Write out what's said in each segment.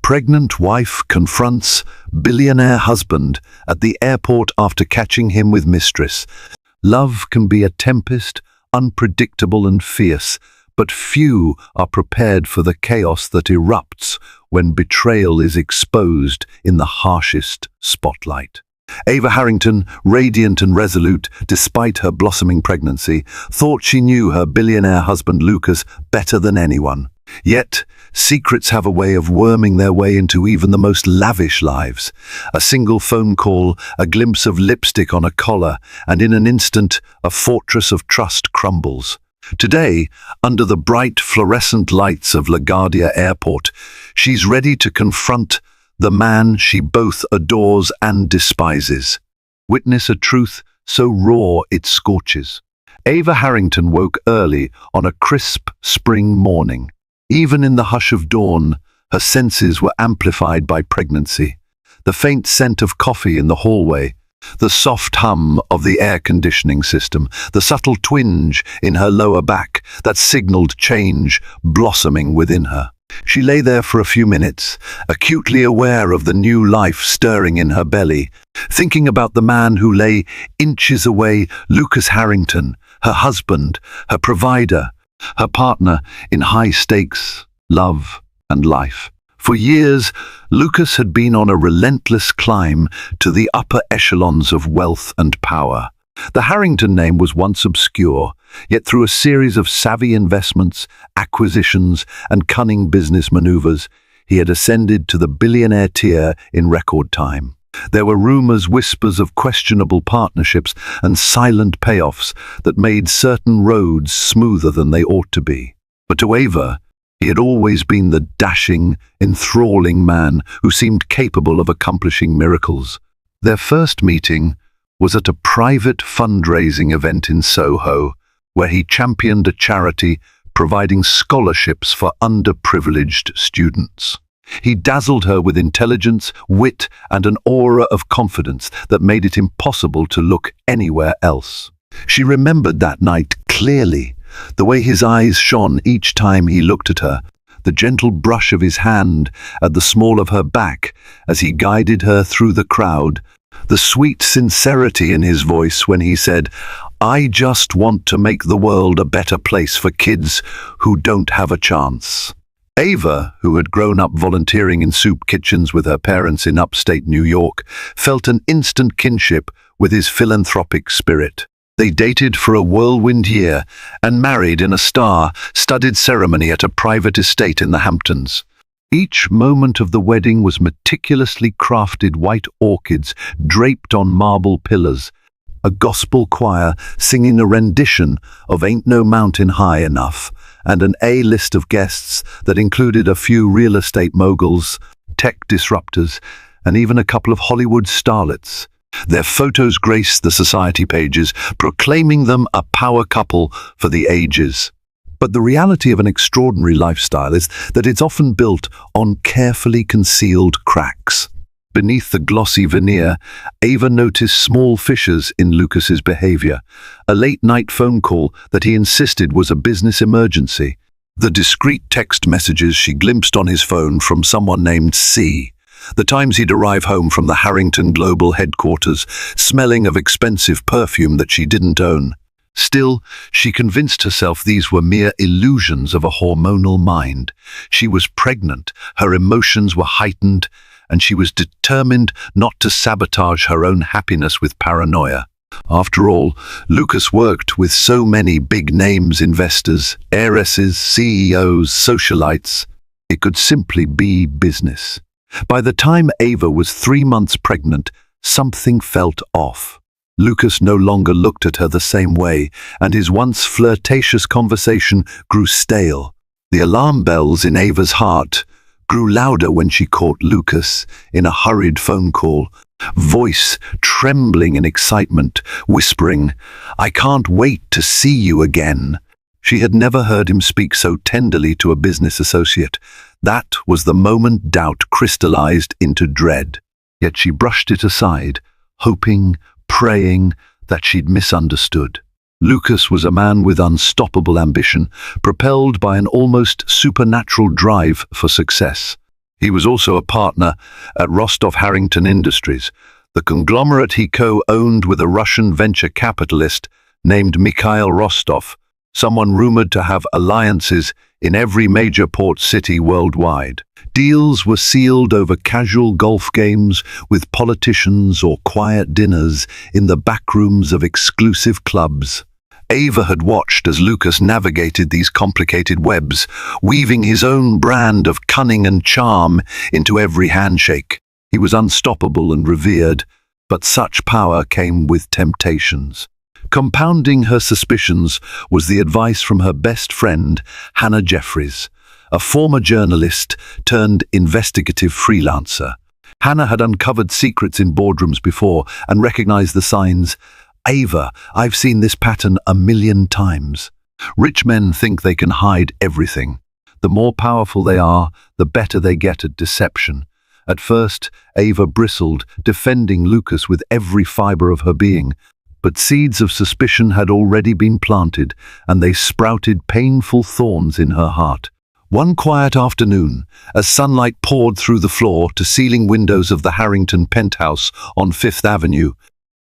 Pregnant wife confronts billionaire husband at the airport after catching him with Mistress. Love can be a tempest, unpredictable and fierce, but few are prepared for the chaos that erupts when betrayal is exposed in the harshest spotlight. Ava Harrington, radiant and resolute despite her blossoming pregnancy, thought she knew her billionaire husband Lucas better than anyone. Yet, secrets have a way of worming their way into even the most lavish lives. A single phone call, a glimpse of lipstick on a collar, and in an instant, a fortress of trust crumbles. Today, under the bright fluorescent lights of LaGuardia Airport, she's ready to confront the man she both adores and despises. Witness a truth so raw it scorches. Ava Harrington woke early on a crisp spring morning. Even in the hush of dawn, her senses were amplified by pregnancy. The faint scent of coffee in the hallway, the soft hum of the air conditioning system, the subtle twinge in her lower back that signaled change blossoming within her. She lay there for a few minutes, acutely aware of the new life stirring in her belly, thinking about the man who lay inches away, Lucas Harrington, her husband, her provider, her partner in high-stakes love and life. For years, Lucas had been on a relentless climb to the upper echelons of wealth and power. The Harrington name was once obscure, yet through a series of savvy investments, acquisitions, and cunning business maneuvers, he had ascended to the billionaire tier in record time. There were rumors, whispers of questionable partnerships and silent payoffs that made certain roads smoother than they ought to be. But to Ava, he had always been the dashing, enthralling man who seemed capable of accomplishing miracles. Their first meeting was at a private fundraising event in Soho, where he championed a charity providing scholarships for underprivileged students. He dazzled her with intelligence, wit, and an aura of confidence that made it impossible to look anywhere else. She remembered that night clearly, the way his eyes shone each time he looked at her, the gentle brush of his hand at the small of her back as he guided her through the crowd, the sweet sincerity in his voice when he said, "I just want to make the world a better place for kids who don't have a chance." Ava, who had grown up volunteering in soup kitchens with her parents in upstate New York, felt an instant kinship with his philanthropic spirit. They dated for a whirlwind year and married in a star-studded ceremony at a private estate in the Hamptons. Each moment of the wedding was meticulously crafted white orchids draped on marble pillars, a gospel choir singing a rendition of Ain't No Mountain High Enough, and an A-list of guests that included a few real estate moguls, tech disruptors, and even a couple of Hollywood starlets. Their photos graced the society pages, proclaiming them a power couple for the ages. But the reality of an extraordinary lifestyle is that it's often built on carefully concealed cracks. Beneath the glossy veneer, Ava noticed small fissures in Lucas's behavior, a late-night phone call that he insisted was a business emergency, the discreet text messages she glimpsed on his phone from someone named C, the times he'd arrive home from the Harrington Global headquarters, smelling of expensive perfume that she didn't own. Still, she convinced herself these were mere illusions of a hormonal mind. She was pregnant, her emotions were heightened, and she was determined not to sabotage her own happiness with paranoia. After all, Lucas worked with so many big-names investors, heiresses, CEOs, socialites. It could simply be business. By the time Ava was 3 months pregnant, something felt off. Lucas no longer looked at her the same way, and his once flirtatious conversation grew stale. The alarm bells in Ava's heart grew louder when she caught Lucas in a hurried phone call, voice trembling in excitement, whispering, "I can't wait to see you again." She had never heard him speak so tenderly to a business associate. That was the moment doubt crystallized into dread. Yet she brushed it aside, hoping, praying that she'd misunderstood. Lucas was a man with unstoppable ambition, propelled by an almost supernatural drive for success. He was also a partner at Rostov-Harrington Industries, the conglomerate he co-owned with a Russian venture capitalist named Mikhail Rostov, someone rumored to have alliances in every major port city worldwide. Deals were sealed over casual golf games with politicians or quiet dinners in the backrooms of exclusive clubs. Ava had watched as Lucas navigated these complicated webs, weaving his own brand of cunning and charm into every handshake. He was unstoppable and revered, but such power came with temptations. Compounding her suspicions was the advice from her best friend, Hannah Jeffries, a former journalist turned investigative freelancer. Hannah had uncovered secrets in boardrooms before and recognized the signs. Ava, I've seen this pattern 1,000,000 times. Rich men think they can hide everything. The more powerful they are, the better they get at deception. At first, Ava bristled, defending Lucas with every fiber of her being. But seeds of suspicion had already been planted, and they sprouted painful thorns in her heart. One quiet afternoon, as sunlight poured through the floor-to-ceiling windows of the Harrington penthouse on Fifth Avenue,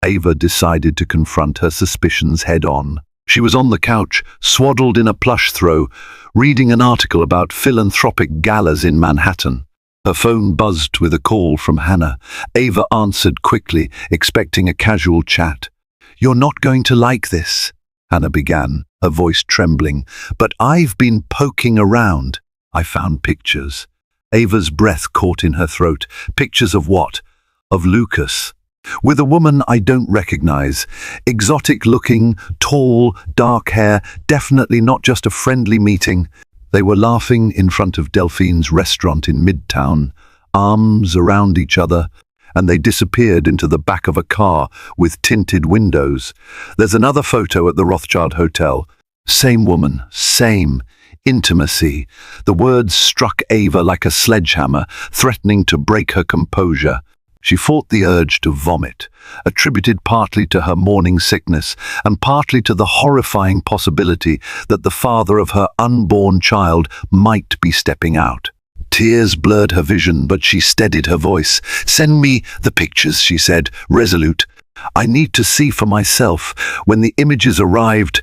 Ava decided to confront her suspicions head-on. She was on the couch, swaddled in a plush throw, reading an article about philanthropic galas in Manhattan. Her phone buzzed with a call from Hannah. Ava answered quickly, expecting a casual chat. "You're not going to like this," Hannah began, her voice trembling, "but I've been poking around. I found pictures." Ava's breath caught in her throat. Pictures of what? Of Lucas. With a woman I don't recognize. Exotic-looking, tall, dark hair, definitely not just a friendly meeting. They were laughing in front of Delphine's restaurant in Midtown, arms around each other, and they disappeared into the back of a car with tinted windows. There's another photo at the Rothschild Hotel. Same woman, same intimacy. The words struck Ava like a sledgehammer, threatening to break her composure. She fought the urge to vomit, attributed partly to her morning sickness and partly to the horrifying possibility that the father of her unborn child might be stepping out. Tears blurred her vision, but she steadied her voice. "Send me the pictures," she said, resolute. "I need to see for myself." When the images arrived,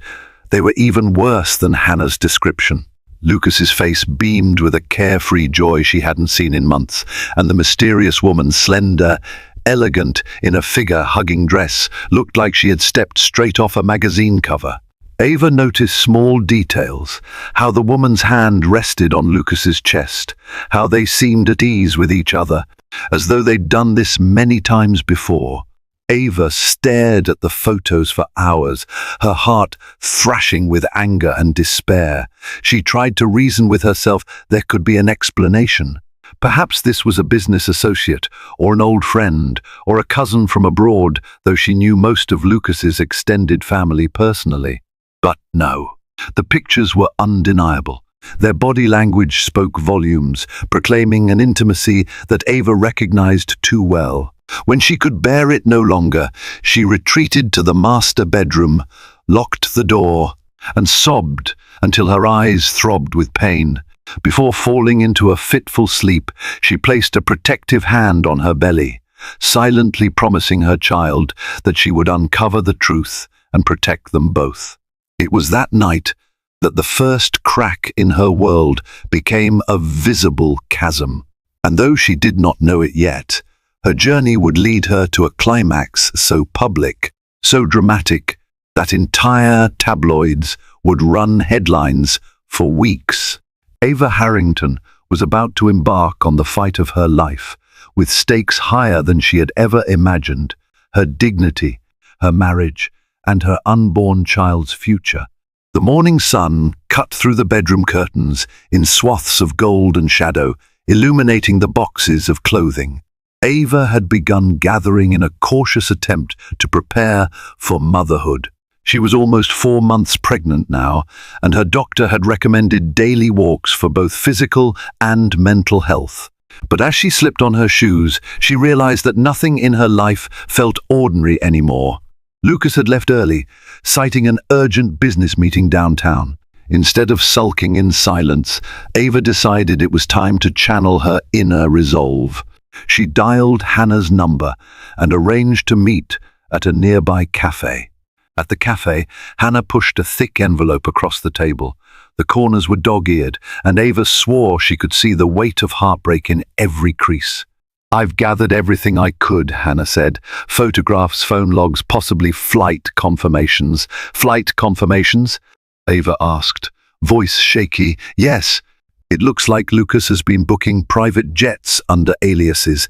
they were even worse than Hannah's description. Lucas's face beamed with a carefree joy she hadn't seen in months, and the mysterious woman, slender, elegant, in a figure-hugging dress, looked like she had stepped straight off a magazine cover. Ava noticed small details, how the woman's hand rested on Lucas's chest, how they seemed at ease with each other, as though they'd done this many times before. Ava stared at the photos for hours, her heart thrashing with anger and despair. She tried to reason with herself there could be an explanation. Perhaps this was a business associate, or an old friend, or a cousin from abroad, though she knew most of Lucas's extended family personally. But no, the pictures were undeniable. Their body language spoke volumes, proclaiming an intimacy that Ava recognized too well. When she could bear it no longer, she retreated to the master bedroom, locked the door, and sobbed until her eyes throbbed with pain. Before falling into a fitful sleep, she placed a protective hand on her belly, silently promising her child that she would uncover the truth and protect them both. It was that night that the first crack in her world became a visible chasm. And though she did not know it yet, her journey would lead her to a climax so public, so dramatic, that entire tabloids would run headlines for weeks. Ava Harrington was about to embark on the fight of her life, with stakes higher than she had ever imagined: her dignity, her marriage, and her unborn child's future. The morning sun cut through the bedroom curtains in swaths of gold and shadow, illuminating the boxes of clothing. Ava had begun gathering in a cautious attempt to prepare for motherhood. She was almost 4 months pregnant now, and her doctor had recommended daily walks for both physical and mental health. But as she slipped on her shoes, she realized that nothing in her life felt ordinary anymore. Lucas had left early, citing an urgent business meeting downtown. Instead of sulking in silence, Ava decided it was time to channel her inner resolve. She dialed Hannah's number and arranged to meet at a nearby cafe. At the cafe, Hannah pushed a thick envelope across the table. The corners were dog-eared, and Ava swore she could see the weight of heartbreak in every crease. "I've gathered everything I could," Hannah said. "Photographs, phone logs, possibly flight confirmations." "Flight confirmations?" Ava asked, voice shaky. "Yes. It looks like Lucas has been booking private jets under aliases.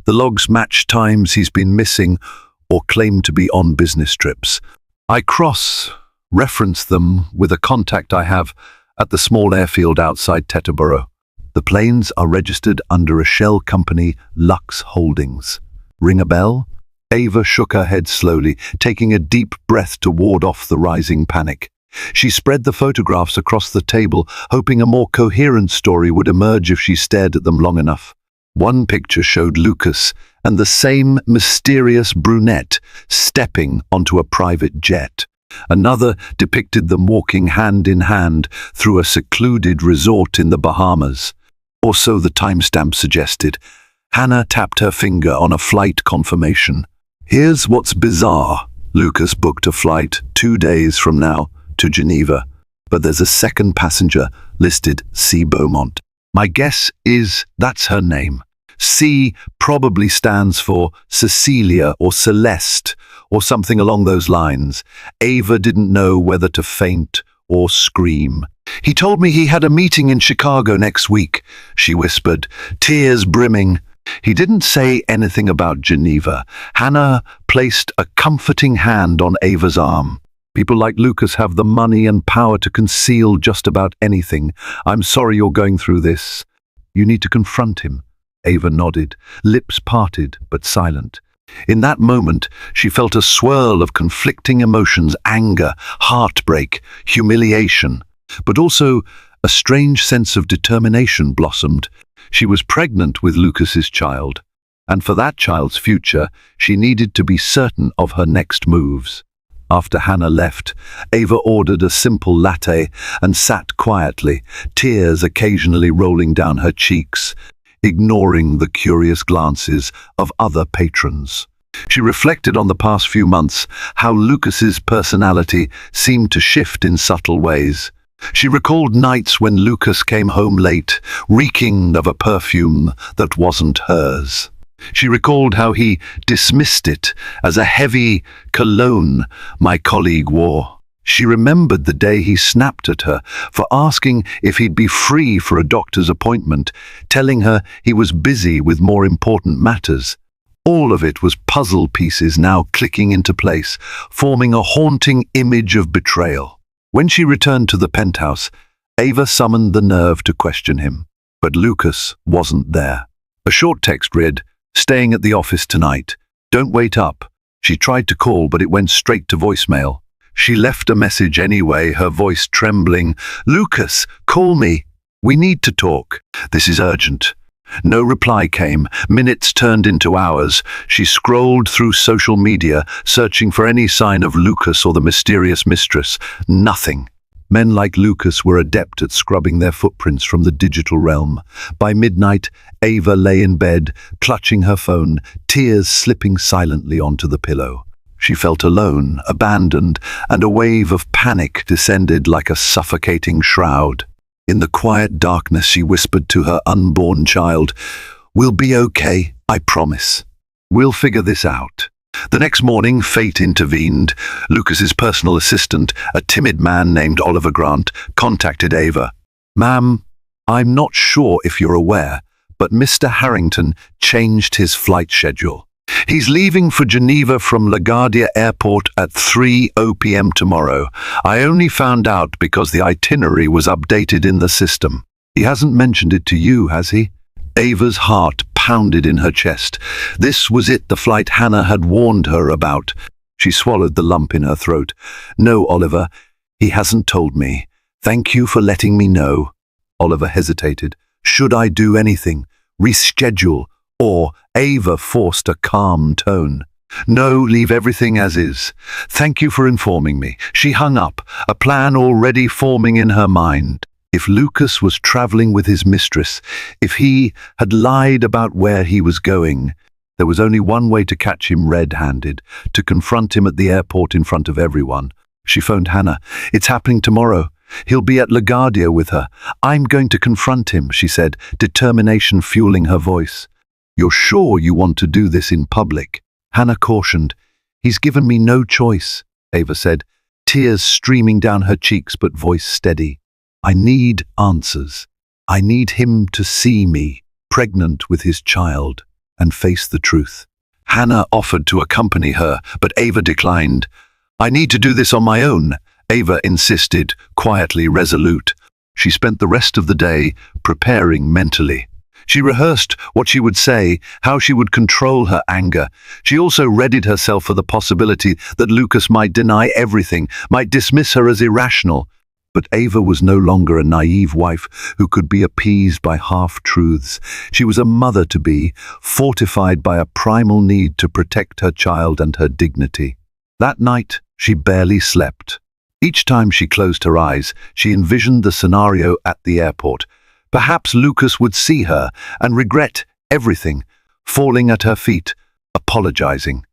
The logs match times he's been missing or claimed to be on business trips. I cross-reference them with a contact I have at the small airfield outside Teterboro. The planes are registered under a shell company, Lux Holdings. Ring a bell?" Ava shook her head slowly, taking a deep breath to ward off the rising panic. She spread the photographs across the table, hoping a more coherent story would emerge if she stared at them long enough. One picture showed Lucas and the same mysterious brunette stepping onto a private jet. Another depicted them walking hand in hand through a secluded resort in the Bahamas. Or so the timestamp suggested. Hannah tapped her finger on a flight confirmation. "Here's what's bizarre. Lucas booked a flight 2 days from now to Geneva, but there's a second passenger listed C. Beaumont. My guess is that's her name. C probably stands for Cecilia or Celeste or something along those lines." Ava didn't know whether to faint or scream. "He told me he had a meeting in Chicago next week," she whispered, tears brimming. He didn't say anything about Geneva. Hannah placed a comforting hand on Ava's arm. "People like Lucas have the money and power to conceal just about anything. I'm sorry you're going through this. You need to confront him." Ava nodded, lips parted but silent. In that moment, she felt a swirl of conflicting emotions: anger, heartbreak, humiliation. But also a strange sense of determination blossomed. She was pregnant with Lucas's child, and for that child's future, she needed to be certain of her next moves. After Hannah left, Ava ordered a simple latte and sat quietly, tears occasionally rolling down her cheeks, ignoring the curious glances of other patrons. She reflected on the past few months, how Lucas's personality seemed to shift in subtle ways. She recalled nights when Lucas came home late, reeking of a perfume that wasn't hers. She recalled how he dismissed it as a heavy cologne my colleague wore. She remembered the day he snapped at her for asking if he'd be free for a doctor's appointment, telling her he was busy with more important matters. All of it was puzzle pieces now clicking into place, forming a haunting image of betrayal. When she returned to the penthouse, Ava summoned the nerve to question him. But Lucas wasn't there. A short text read, "Staying at the office tonight. Don't wait up." She tried to call, but it went straight to voicemail. She left a message anyway, her voice trembling. "Lucas, call me. We need to talk. This is urgent." No reply came. Minutes turned into hours. She scrolled through social media, searching for any sign of Lucas or the mysterious mistress. Nothing. Men like Lucas were adept at scrubbing their footprints from the digital realm. By midnight, Ava lay in bed, clutching her phone, tears slipping silently onto the pillow. She felt alone, abandoned, and a wave of panic descended like a suffocating shroud. In the quiet darkness, she whispered to her unborn child, "We'll be okay, I promise. We'll figure this out." The next morning, fate intervened. Lucas's personal assistant, a timid man named Oliver Grant, contacted Ava. "Ma'am, I'm not sure if you're aware, but Mr. Harrington changed his flight schedule. He's leaving for Geneva from LaGuardia Airport at 3:00 p.m. tomorrow. I only found out because the itinerary was updated in the system. He hasn't mentioned it to you, has he?" Ava's heart pounded in her chest. This was it, the flight Hannah had warned her about. She swallowed the lump in her throat. "No, Oliver, he hasn't told me. Thank you for letting me know." Oliver hesitated. "Should I do anything? Reschedule?" Or Ava forced a calm tone. No, leave everything as is. Thank you for informing me. She hung up, a plan already forming in her mind. If Lucas was traveling with his mistress, if he had lied about where he was going, there was only one way to catch him red-handed, to confront him at the airport in front of everyone. She phoned Hannah. "It's happening tomorrow. He'll be at LaGuardia with her. I'm going to confront him," she said, determination fueling her voice. "You're sure you want to do this in public?" Hannah cautioned. "He's given me no choice," Ava said, tears streaming down her cheeks but voice steady. "I need answers. I need him to see me, pregnant with his child, and face the truth." Hannah offered to accompany her, but Ava declined. "I need to do this on my own," Ava insisted, quietly resolute. She spent the rest of the day preparing mentally. She rehearsed what she would say, how she would control her anger. She also readied herself for the possibility that Lucas might deny everything, might dismiss her as irrational. But Ava was no longer a naive wife who could be appeased by half-truths. She was a mother-to-be, fortified by a primal need to protect her child and her dignity. That night, she barely slept. Each time she closed her eyes, she envisioned the scenario at the airport. Perhaps Lucas would see her and regret everything, falling at her feet, apologizing.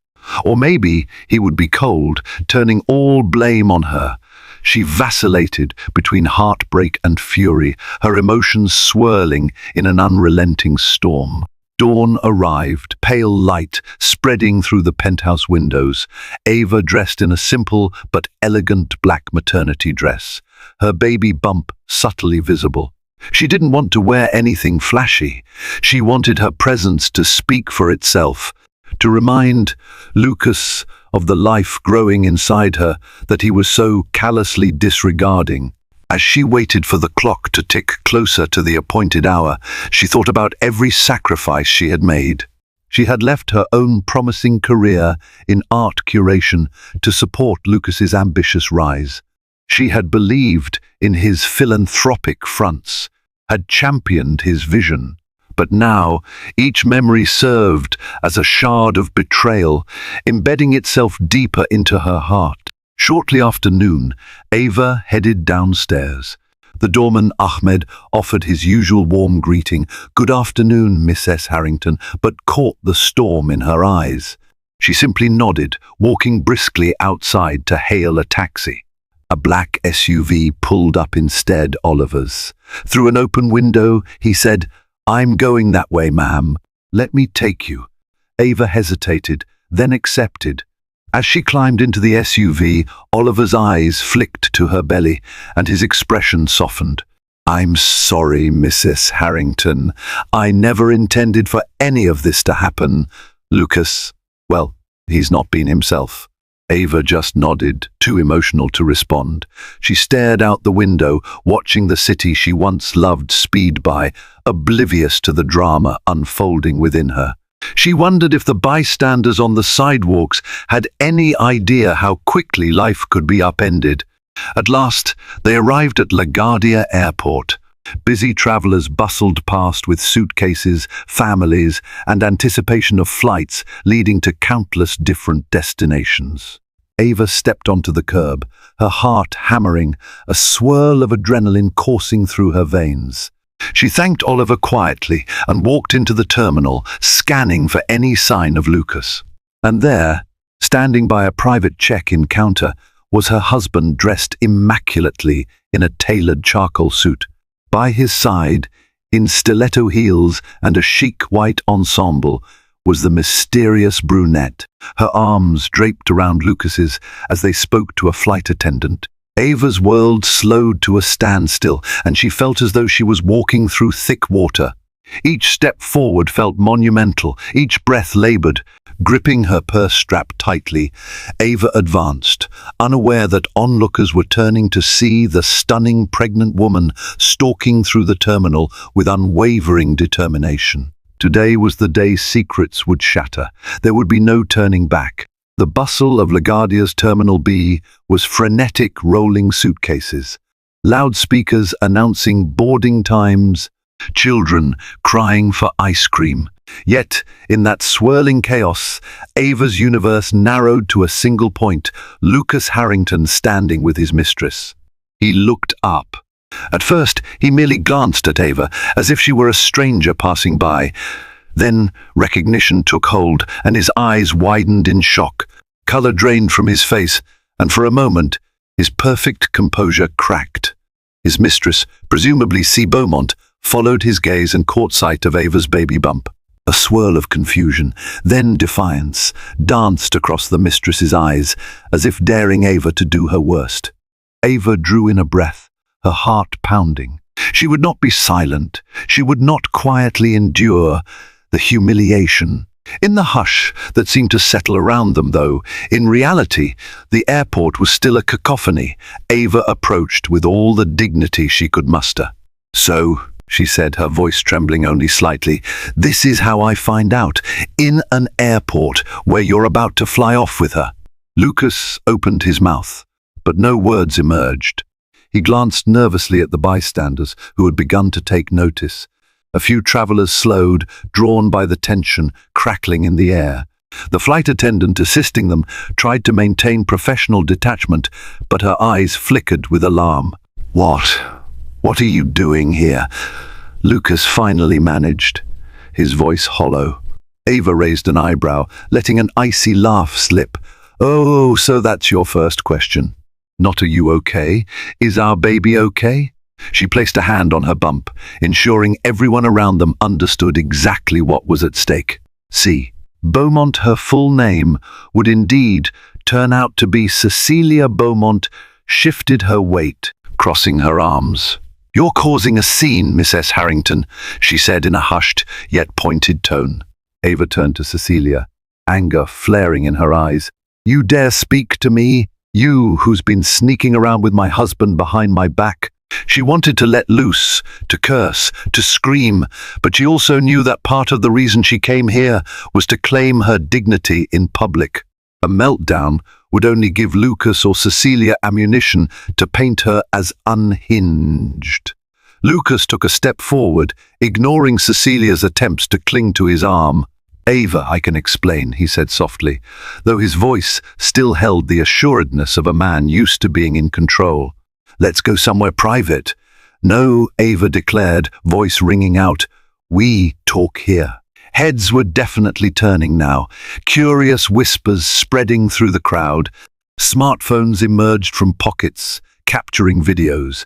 Or maybe he would be cold, turning all blame on her. She vacillated between heartbreak and fury, her emotions swirling in an unrelenting storm. Dawn arrived, pale light spreading through the penthouse windows. Ava dressed in a simple but elegant black maternity dress, her baby bump subtly visible. She didn't want to wear anything flashy. She wanted her presence to speak for itself, to remind Lucas of the life growing inside her that he was so callously disregarding. As she waited for the clock to tick closer to the appointed hour, she thought about every sacrifice she had made. She had left her own promising career in art curation to support Lucas's ambitious rise. She had believed in his philanthropic fronts, had championed his vision. But now, each memory served as a shard of betrayal, embedding itself deeper into her heart. Shortly after noon, Ava headed downstairs. The doorman Ahmed offered his usual warm greeting, "Good afternoon, Mrs. Harrington," but caught the storm in her eyes. She simply nodded, walking briskly outside to hail a taxi. A black SUV pulled up instead Oliver's. Through an open window, he said, "I'm going that way, ma'am. Let me take you." Ava hesitated, then accepted. As she climbed into the SUV, Oliver's eyes flicked to her belly, and his expression softened. "I'm sorry, Mrs. Harrington. I never intended for any of this to happen. Lucas, well, he's not been himself." Ava just nodded, too emotional to respond. She stared out the window, watching the city she once loved speed by, oblivious to the drama unfolding within her. She wondered if the bystanders on the sidewalks had any idea how quickly life could be upended. At last, they arrived at LaGuardia Airport. Busy travelers bustled past with suitcases, families, and anticipation of flights leading to countless different destinations. Ava stepped onto the curb, her heart hammering, a swirl of adrenaline coursing through her veins. She thanked Oliver quietly and walked into the terminal, scanning for any sign of Lucas. And there, standing by a private check-in counter, was her husband dressed immaculately in a tailored charcoal suit. By his side, in stiletto heels and a chic white ensemble, was the mysterious brunette, her arms draped around Lucas's as they spoke to a flight attendant. Ava's world slowed to a standstill, and she felt as though she was walking through thick water. Each step forward felt monumental, each breath labored. Gripping her purse strap tightly, Ava advanced, unaware that onlookers were turning to see the stunning pregnant woman stalking through the terminal with unwavering determination. Today was the day secrets would shatter. There would be no turning back. The bustle of LaGuardia's Terminal B was frenetic rolling suitcases, loudspeakers announcing boarding times, children crying for ice cream. Yet, in that swirling chaos, Ava's universe narrowed to a single point, Lucas Harrington standing with his mistress. He looked up. At first, he merely glanced at Ava, as if she were a stranger passing by. Then recognition took hold, and his eyes widened in shock. Color drained from his face, and for a moment, his perfect composure cracked. His mistress, presumably C. Beaumont, followed his gaze and caught sight of Ava's baby bump. A swirl of confusion, then defiance, danced across the mistress's eyes, as if daring Ava to do her worst. Ava drew in a breath, her heart pounding. She would not be silent. She would not quietly endure the humiliation. In the hush that seemed to settle around them, though, in reality, the airport was still a cacophony. Ava approached with all the dignity she could muster. "So," she said, her voice trembling only slightly, "this is how I find out. In an airport where you're about to fly off with her." Lucas opened his mouth, but no words emerged. He glanced nervously at the bystanders, who had begun to take notice. A few travelers slowed, drawn by the tension crackling in the air. The flight attendant assisting them tried to maintain professional detachment, but her eyes flickered with alarm. What are you doing here?" Lucas finally managed, his voice hollow. Ava raised an eyebrow, letting an icy laugh slip. "Oh, so that's your first question. Not are you okay? Is our baby okay?" She placed a hand on her bump, ensuring everyone around them understood exactly what was at stake. C. Beaumont, her full name, would indeed turn out to be Cecilia Beaumont, shifted her weight, crossing her arms. "You're causing a scene, Miss S. Harrington," she said in a hushed yet pointed tone. Ava turned to Cecilia, anger flaring in her eyes. "You dare speak to me? You, who's been sneaking around with my husband behind my back?" She wanted to let loose, to curse, to scream, but she also knew that part of the reason she came here was to claim her dignity in public. A meltdown would only give Lucas or Cecilia ammunition to paint her as unhinged. Lucas took a step forward, ignoring Cecilia's attempts to cling to his arm. "Ava, I can explain," he said softly, though his voice still held the assuredness of a man used to being in control. "Let's go somewhere private." "No," Ava declared, voice ringing out. "We talk here." Heads were definitely turning now, curious whispers spreading through the crowd. Smartphones emerged from pockets, capturing videos.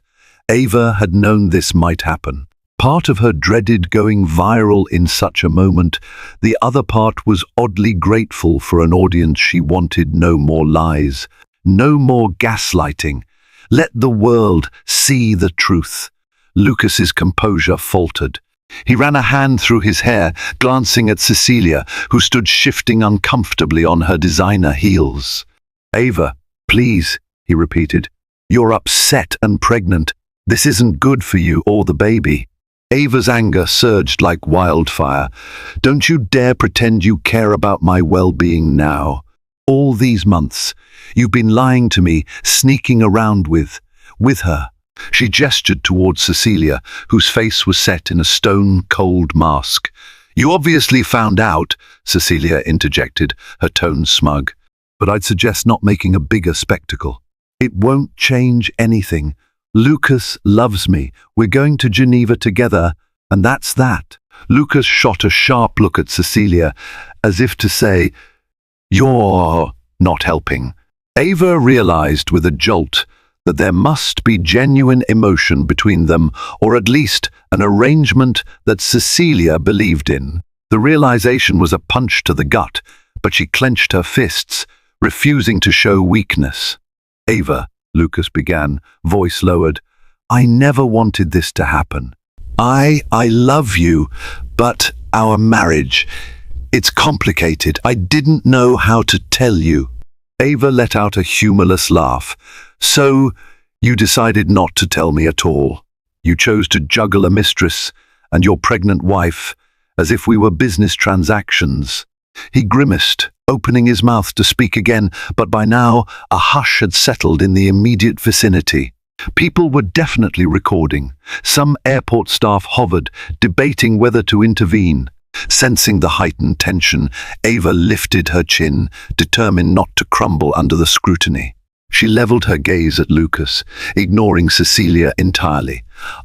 Ava had known this might happen. Part of her dreaded going viral in such a moment. The other part was oddly grateful for an audience she wanted. No more lies, no more gaslighting. Let the world see the truth. Lucas's composure faltered. He ran a hand through his hair, glancing at Cecilia, who stood shifting uncomfortably on her designer heels. "Ava, please," he repeated. "You're upset and pregnant. This isn't good for you or the baby." Ava's anger surged like wildfire. "Don't you dare pretend you care about my well-being now. All these months, you've been lying to me, sneaking around with her." She gestured towards Cecilia, whose face was set in a stone-cold mask. "You obviously found out," Cecilia interjected, her tone smug. "But I'd suggest not making a bigger spectacle. It won't change anything. Lucas loves me. We're going to Geneva together, and that's that." Lucas shot a sharp look at Cecilia, as if to say, "You're not helping." Ava realized with a jolt that there must be genuine emotion between them, or at least an arrangement that Cecilia believed in. The realization was a punch to the gut, but she clenched her fists, refusing to show weakness. "Ava," Lucas began, voice lowered, "I never wanted this to happen. I love you, but our marriage, it's complicated. I didn't know how to tell you." Ava let out a humorless laugh. "So, you decided not to tell me at all. You chose to juggle a mistress and your pregnant wife as if we were business transactions." He grimaced, opening his mouth to speak again, but by now a hush had settled in the immediate vicinity. People were definitely recording. Some airport staff hovered, debating whether to intervene. Sensing the heightened tension, Ava lifted her chin, determined not to crumble under the scrutiny. She leveled her gaze at Lucas, ignoring Cecilia entirely.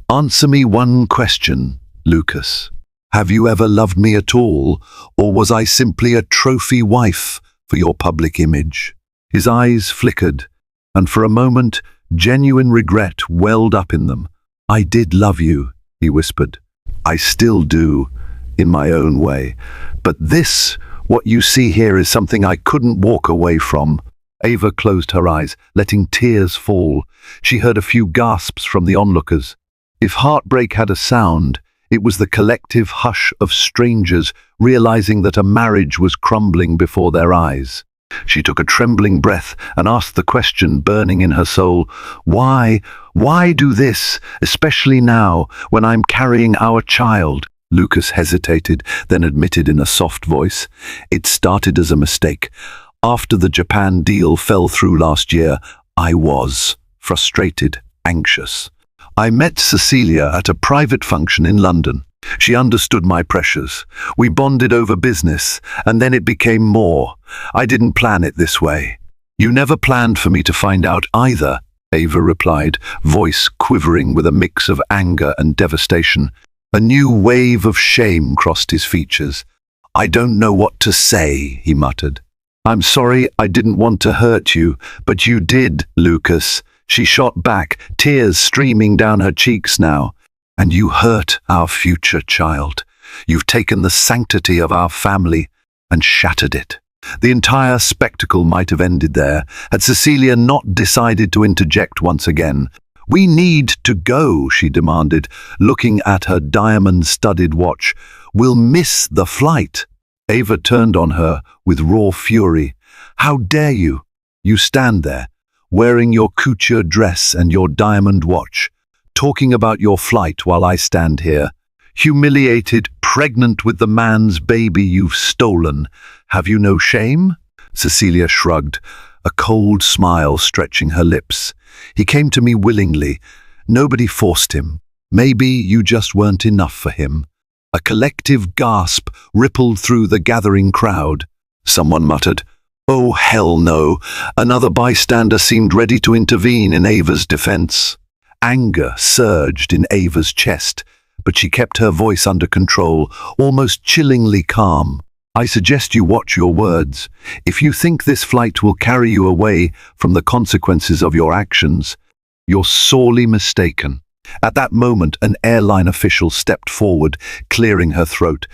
"Answer me one question, Lucas. Have you ever loved me at all, or was I simply a trophy wife for your public image?" His eyes flickered, and for a moment, genuine regret welled up in them. "I did love you," he whispered. "I still do, in my own way. But this, what you see here, is something I couldn't walk away from." Ava closed her eyes, letting tears fall. She heard a few gasps from the onlookers. If heartbreak had a sound, it was the collective hush of strangers realizing that a marriage was crumbling before their eyes. She took a trembling breath and asked the question burning in her soul, "Why? Why do this, especially now, when I'm carrying our child?" Lucas hesitated, then admitted in a soft voice, "It started as a mistake. After the Japan deal fell through last year, I was frustrated, anxious. I met Cecilia at a private function in London. She understood my pressures. We bonded over business, and then it became more. I didn't plan it this way." "You never planned for me to find out either," Ava replied, voice quivering with a mix of anger and devastation. A new wave of shame crossed his features. "I don't know what to say," he muttered. "I'm sorry, I didn't want to hurt you, but you did, Lucas." She shot back, tears streaming down her cheeks now. "And you hurt our future child. You've taken the sanctity of our family and shattered it." The entire spectacle might have ended there, had Cecilia not decided to interject once again. "We need to go," she demanded, looking at her diamond-studded watch. "We'll miss the flight." Ava turned on her with raw fury. "How dare you? You stand there, wearing your couture dress and your diamond watch, talking about your flight while I stand here, humiliated, pregnant with the man's baby you've stolen. Have you no shame?" Cecilia shrugged, a cold smile stretching her lips. "He came to me willingly. Nobody forced him. Maybe you just weren't enough for him." A collective gasp rippled through the gathering crowd. Someone muttered, "Oh, hell no." Another bystander seemed ready to intervene in Ava's defense. Anger surged in Ava's chest, but she kept her voice under control, almost chillingly calm. "I suggest you watch your words. If you think this flight will carry you away from the consequences of your actions, you're sorely mistaken." At that moment, an airline official stepped forward, clearing her throat.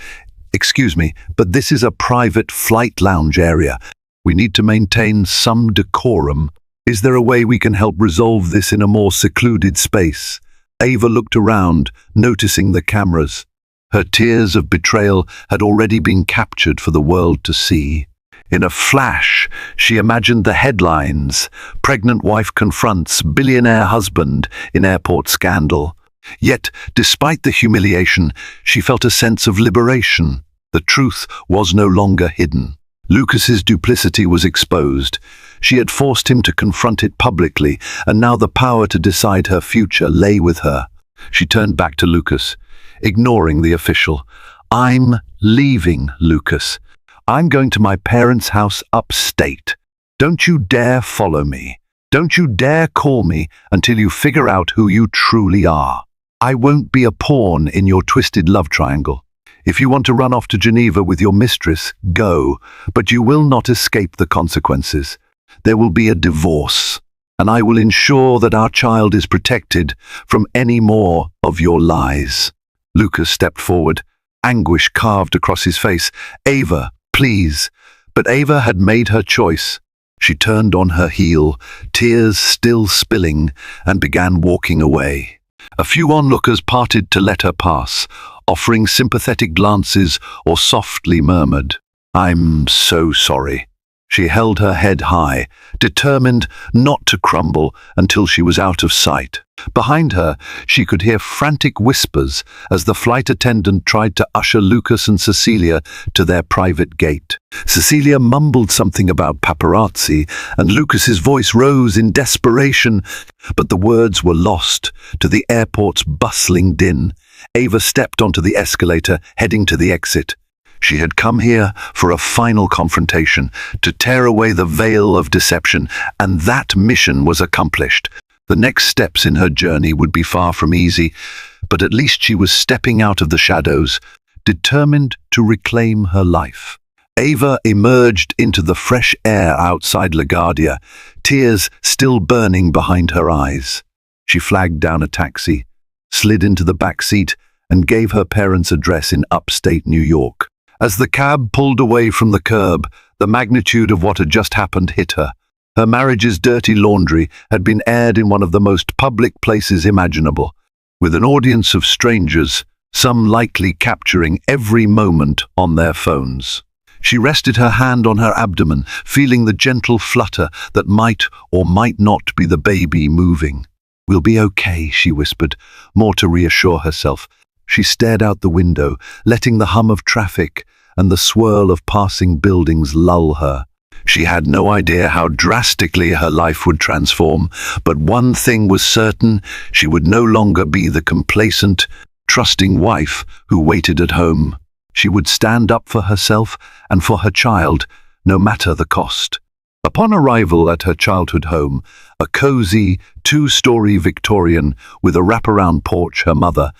"Excuse me, but this is a private flight lounge area. We need to maintain some decorum. Is there a way we can help resolve this in a more secluded space?" Ava looked around, noticing the cameras. Her tears of betrayal had already been captured for the world to see. In a flash, she imagined the headlines: "Pregnant wife confronts billionaire husband in airport scandal." Yet, despite the humiliation, she felt a sense of liberation. The truth was no longer hidden. Lucas's duplicity was exposed. She had forced him to confront it publicly, and now the power to decide her future lay with her. She turned back to Lucas, ignoring the official. "I'm leaving, Lucas. I'm going to my parents' house upstate. Don't you dare follow me. Don't you dare call me until you figure out who you truly are. I won't be a pawn in your twisted love triangle. If you want to run off to Geneva with your mistress, go, but you will not escape the consequences. There will be a divorce, and I will ensure that our child is protected from any more of your lies." Lucas stepped forward, anguish carved across his face. "Ava, please." But Ava had made her choice. She turned on her heel, tears still spilling, and began walking away. A few onlookers parted to let her pass, offering sympathetic glances or softly murmured, "I'm so sorry." She held her head high, determined not to crumble until she was out of sight. Behind her, she could hear frantic whispers as the flight attendant tried to usher Lucas and Cecilia to their private gate. Cecilia mumbled something about paparazzi, and Lucas's voice rose in desperation, but the words were lost to the airport's bustling din. Ava stepped onto the escalator, heading to the exit. She had come here for a final confrontation, to tear away the veil of deception, and that mission was accomplished. The next steps in her journey would be far from easy, but at least she was stepping out of the shadows, determined to reclaim her life. Ava emerged into the fresh air outside LaGuardia, tears still burning behind her eyes. She flagged down a taxi, slid into the back seat, and gave her parents' address in upstate New York. As the cab pulled away from the curb, the magnitude of what had just happened hit her. Her marriage's dirty laundry had been aired in one of the most public places imaginable, with an audience of strangers, some likely capturing every moment on their phones. She rested her hand on her abdomen, feeling the gentle flutter that might or might not be the baby moving. "We'll be okay," she whispered, more to reassure herself. She stared out the window, letting the hum of traffic and the swirl of passing buildings lull her. She had no idea how drastically her life would transform, but one thing was certain: she would no longer be the complacent, trusting wife who waited at home. She would stand up for herself and for her child, no matter the cost. Upon arrival at her childhood home, a cozy, two-story Victorian with a wraparound porch, her mother,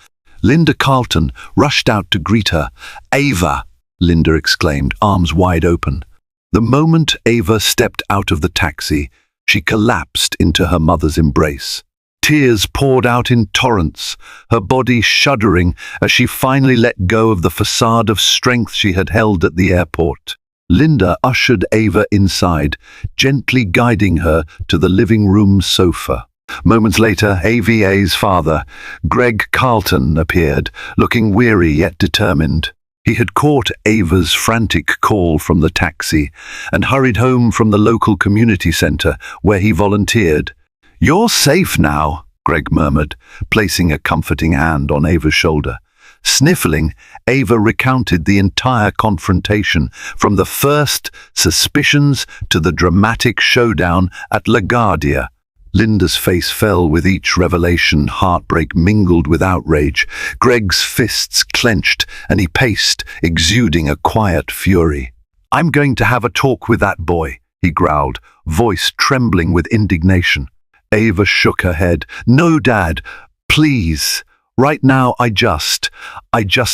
Linda Carlton, rushed out to greet her. "Ava!" Linda exclaimed, arms wide open. The moment Ava stepped out of the taxi, she collapsed into her mother's embrace. Tears poured out in torrents, her body shuddering as she finally let go of the facade of strength she had held at the airport. Linda ushered Ava inside, gently guiding her to the living room sofa. Moments later, AVA's father, Greg Carlton, appeared, looking weary yet determined. He had caught Ava's frantic call from the taxi and hurried home from the local community center where he volunteered. "You're safe now," Greg murmured, placing a comforting hand on Ava's shoulder. Sniffling, Ava recounted the entire confrontation, from the first suspicions to the dramatic showdown at LaGuardia. Linda's face fell with each revelation, heartbreak mingled with outrage. Greg's fists clenched, and he paced, exuding a quiet fury. "I'm going to have a talk with that boy," he growled, voice trembling with indignation. Ava shook her head. "No, Dad, please. Right now, I just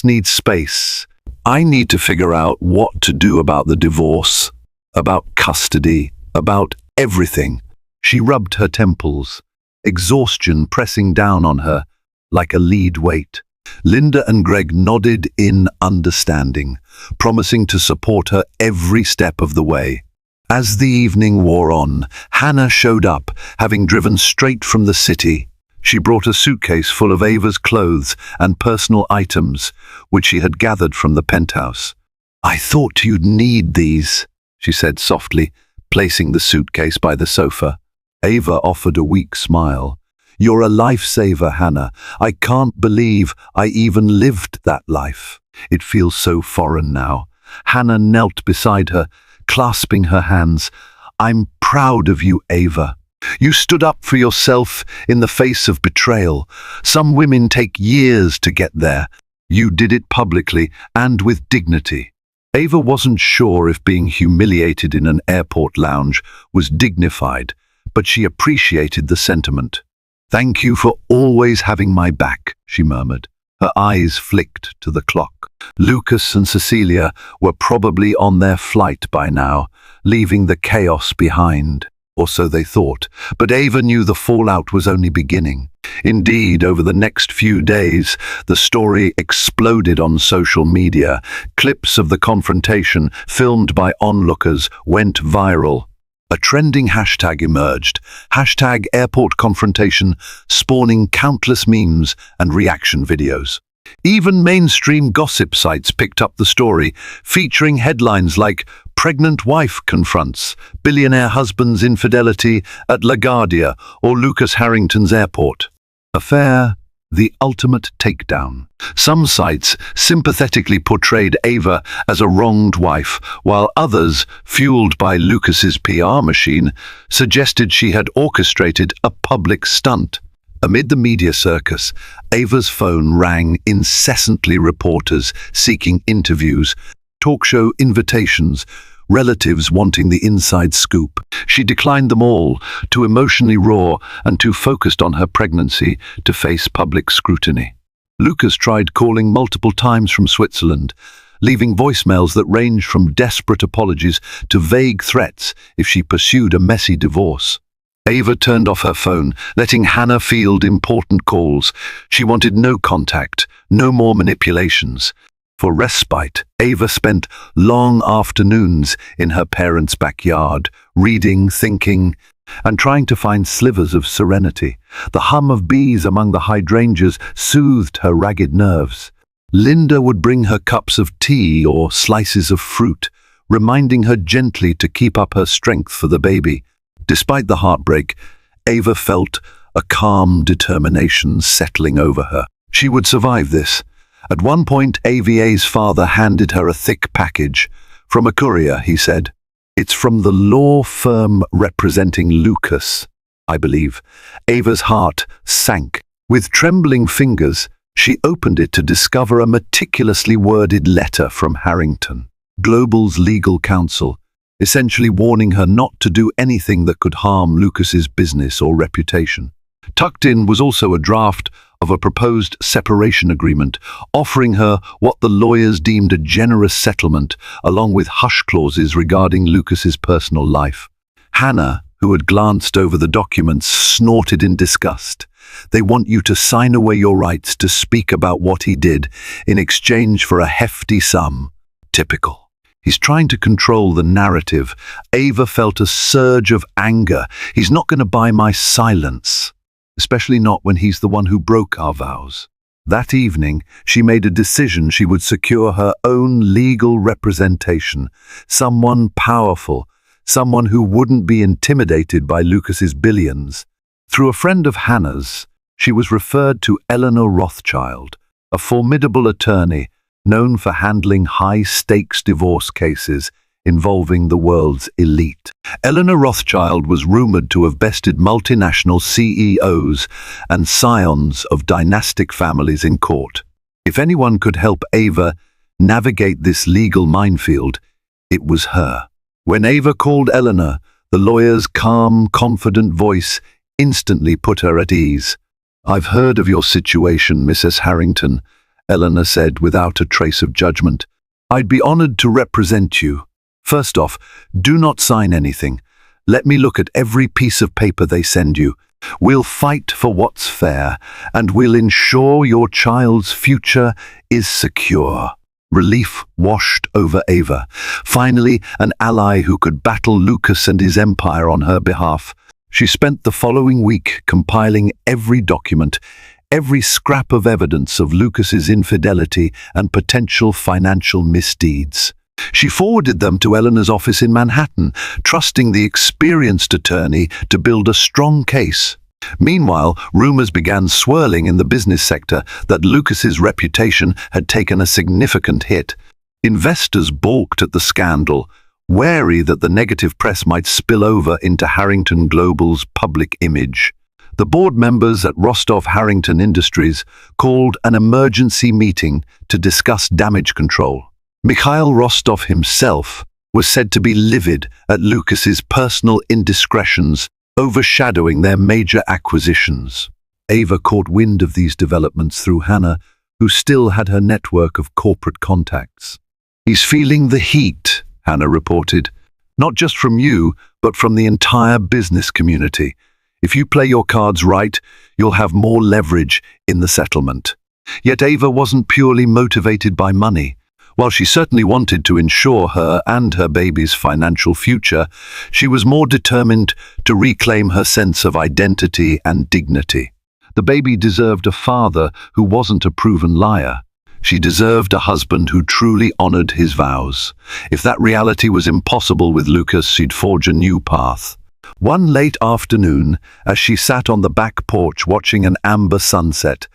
need space. I need to figure out what to do about the divorce, about custody, about everything." She rubbed her temples, exhaustion pressing down on her like a lead weight. Linda and Greg nodded in understanding, promising to support her every step of the way. As the evening wore on, Hannah showed up, having driven straight from the city. She brought a suitcase full of Ava's clothes and personal items, which she had gathered from the penthouse. "I thought you'd need these," she said softly, placing the suitcase by the sofa. Ava offered a weak smile. "You're a lifesaver, Hannah. I can't believe I even lived that life. It feels so foreign now." Hannah knelt beside her, clasping her hands. "I'm proud of you, Ava. You stood up for yourself in the face of betrayal. Some women take years to get there. You did it publicly and with dignity." Ava wasn't sure if being humiliated in an airport lounge was dignified, but she appreciated the sentiment. "Thank you for always having my back," she murmured. Her eyes flicked to the clock. Lucas and Cecilia were probably on their flight by now, leaving the chaos behind, or so they thought, but Ava knew the fallout was only beginning. Indeed, over the next few days, the story exploded on social media. Clips of the confrontation, filmed by onlookers, went viral. A trending hashtag emerged, #airport_confrontation, spawning countless memes and reaction videos. Even mainstream gossip sites picked up the story, featuring headlines like "Pregnant Wife Confronts," "Billionaire Husband's Infidelity at LaGuardia," or "Lucas Harrington's Airport." Affair the ultimate takedown. Some sites sympathetically portrayed Ava as a wronged wife, while others, fueled by Lucas's PR machine, suggested she had orchestrated a public stunt. Amid the media circus, Ava's phone rang incessantly, reporters seeking interviews, talk show invitations, relatives wanting the inside scoop. She declined them all, too emotionally raw and too focused on her pregnancy to face public scrutiny. Lucas tried calling multiple times from Switzerland, leaving voicemails that ranged from desperate apologies to vague threats if she pursued a messy divorce. Ava turned off her phone, letting Hannah field important calls. She wanted no contact, no more manipulations. For respite, Ava spent long afternoons in her parents' backyard, reading, thinking, and trying to find slivers of serenity. The hum of bees among the hydrangeas soothed her ragged nerves. Linda would bring her cups of tea or slices of fruit, reminding her gently to keep up her strength for the baby. Despite the heartbreak, Ava felt a calm determination settling over her. She would survive this. At one point, Ava's father handed her a thick package. From a courier, he said. It's from the law firm representing Lucas, I believe. Ava's heart sank. With trembling fingers, she opened it to discover a meticulously worded letter from Harrington, Global's legal counsel, essentially warning her not to do anything that could harm Lucas's business or reputation. Tucked in was also a draft of a proposed separation agreement, offering her what the lawyers deemed a generous settlement, along with hush clauses regarding Lucas's personal life. Hannah, who had glanced over the documents, snorted in disgust. They want you to sign away your rights to speak about what he did in exchange for a hefty sum. Typical. He's trying to control the narrative. Ava felt a surge of anger. He's not going to buy my silence. Especially not when he's the one who broke our vows. That evening, she made a decision she would secure her own legal representation, someone powerful, someone who wouldn't be intimidated by Lucas's billions. Through a friend of Hannah's, she was referred to Eleanor Rothschild, a formidable attorney known for handling high-stakes divorce cases involving the world's elite. Eleanor Rothschild was rumored to have bested multinational CEOs and scions of dynastic families in court. If anyone could help Ava navigate this legal minefield, it was her. When Ava called Eleanor, the lawyer's calm, confident voice instantly put her at ease. "I've heard of your situation, Mrs. Harrington," Eleanor said without a trace of judgment. "I'd be honored to represent you. First off, do not sign anything. Let me look at every piece of paper they send you. We'll fight for what's fair, and we'll ensure your child's future is secure." Relief washed over Ava. Finally, an ally who could battle Lucas and his empire on her behalf. She spent the following week compiling every document, every scrap of evidence of Lucas's infidelity and potential financial misdeeds. She forwarded them to Eleanor's office in Manhattan, trusting the experienced attorney to build a strong case. Meanwhile, rumors began swirling in the business sector that Lucas's reputation had taken a significant hit. Investors balked at the scandal, wary that the negative press might spill over into Harrington Global's public image. The board members at Rostov Harrington Industries called an emergency meeting to discuss damage control. Mikhail Rostov himself was said to be livid at Lucas's personal indiscretions, overshadowing their major acquisitions. Ava caught wind of these developments through Hannah, who still had her network of corporate contacts. "He's feeling the heat," Hannah reported, "not just from you, but from the entire business community. If you play your cards right, you'll have more leverage in the settlement." Yet Ava wasn't purely motivated by money. While she certainly wanted to ensure her and her baby's financial future, she was more determined to reclaim her sense of identity and dignity. The baby deserved a father who wasn't a proven liar. She deserved a husband who truly honored his vows. If that reality was impossible with Lucas, she'd forge a new path. One late afternoon, as she sat on the back porch watching an amber sunset,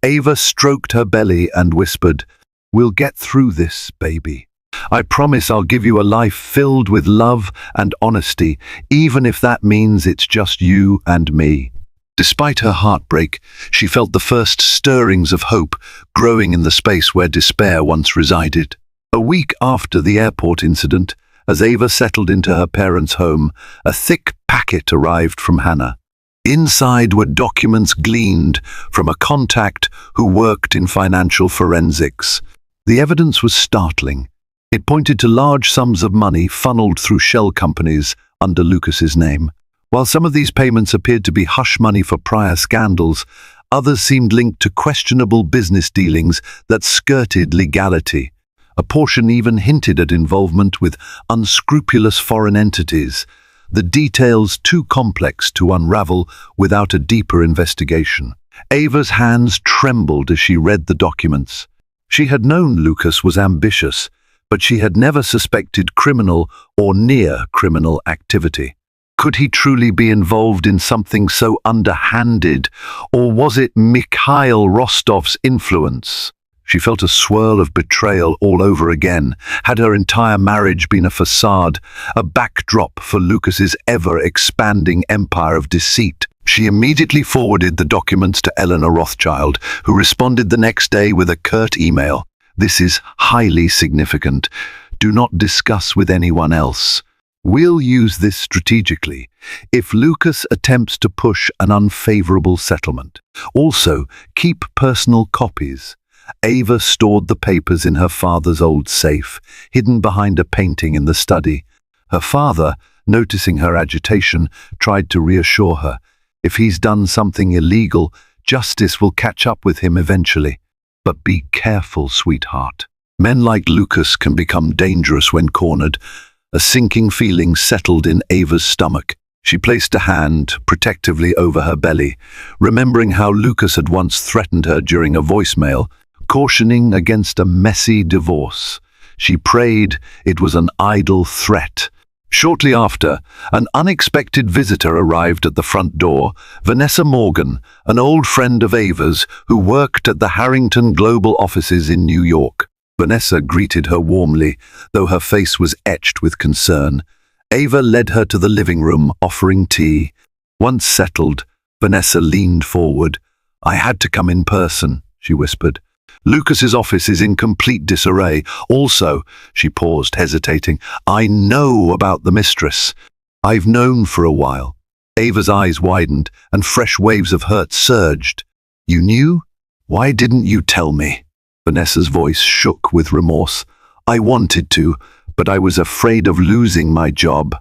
Ava stroked her belly and whispered, "We'll get through this, baby. I promise I'll give you a life filled with love and honesty, even if that means it's just you and me." Despite her heartbreak, she felt the first stirrings of hope growing in the space where despair once resided. A week after the airport incident, as Ava settled into her parents' home, a thick packet arrived from Hannah. Inside were documents gleaned from a contact who worked in financial forensics. The evidence was startling. It pointed to large sums of money funneled through shell companies under Lucas's name. While some of these payments appeared to be hush money for prior scandals, others seemed linked to questionable business dealings that skirted legality. A portion even hinted at involvement with unscrupulous foreign entities, the details too complex to unravel without a deeper investigation. Ava's hands trembled as she read the documents. She had known Lucas was ambitious, but she had never suspected criminal or near-criminal activity. Could he truly be involved in something so underhanded, or was it Mikhail Rostov's influence? She felt a swirl of betrayal all over again. Had her entire marriage been a facade, a backdrop for Lucas's ever-expanding empire of deceit? She immediately forwarded the documents to Eleanor Rothschild, who responded the next day with a curt email. "This is highly significant. Do not discuss with anyone else. We'll use this strategically if Lucas attempts to push an unfavorable settlement. Also, keep personal copies." Ava stored the papers in her father's old safe, hidden behind a painting in the study. Her father, noticing her agitation, tried to reassure her. If he's done something illegal, justice will catch up with him eventually. But be careful, sweetheart. Men like Lucas can become dangerous when cornered. A sinking feeling settled in Ava's stomach. She placed a hand protectively over her belly, remembering how Lucas had once threatened her during a voicemail, cautioning against a messy divorce. She prayed it was an idle threat. Shortly after, an unexpected visitor arrived at the front door, Vanessa Morgan, an old friend of Ava's who worked at the Harrington Global offices in New York. Vanessa greeted her warmly, though her face was etched with concern. Ava led her to the living room, offering tea. Once settled, Vanessa leaned forward. "I had to come in person," she whispered. "Lucas's office is in complete disarray. Also," she paused, hesitating, "I know about the Mistress. I've known for a while." Ava's eyes widened, and fresh waves of hurt surged. "You knew? Why didn't you tell me?" Vanessa's voice shook with remorse. "I wanted to, but I was afraid of losing my job.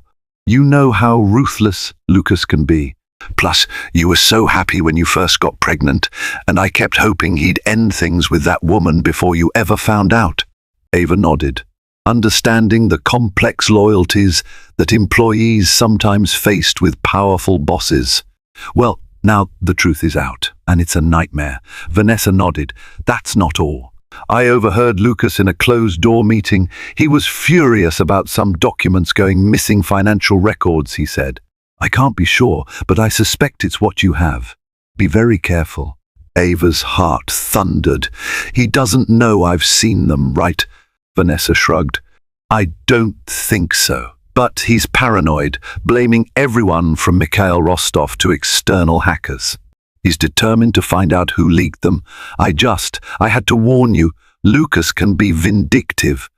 You know how ruthless Lucas can be. Plus, you were so happy when you first got pregnant, and I kept hoping he'd end things with that woman before you ever found out." Ava nodded, understanding the complex loyalties that employees sometimes faced with powerful bosses. "Well, now the truth is out, and it's a nightmare." Vanessa nodded. "That's not all. I overheard Lucas in a closed-door meeting. He was furious about some documents going missing, financial records, he said. I can't be sure, but I suspect it's what you have. Be very careful." Ava's heart thundered. "He doesn't know I've seen them, right?" Vanessa shrugged. "I don't think so. But he's paranoid, blaming everyone from Mikhail Rostov to external hackers. He's determined to find out who leaked them. I had to warn you, Lucas can be vindictive."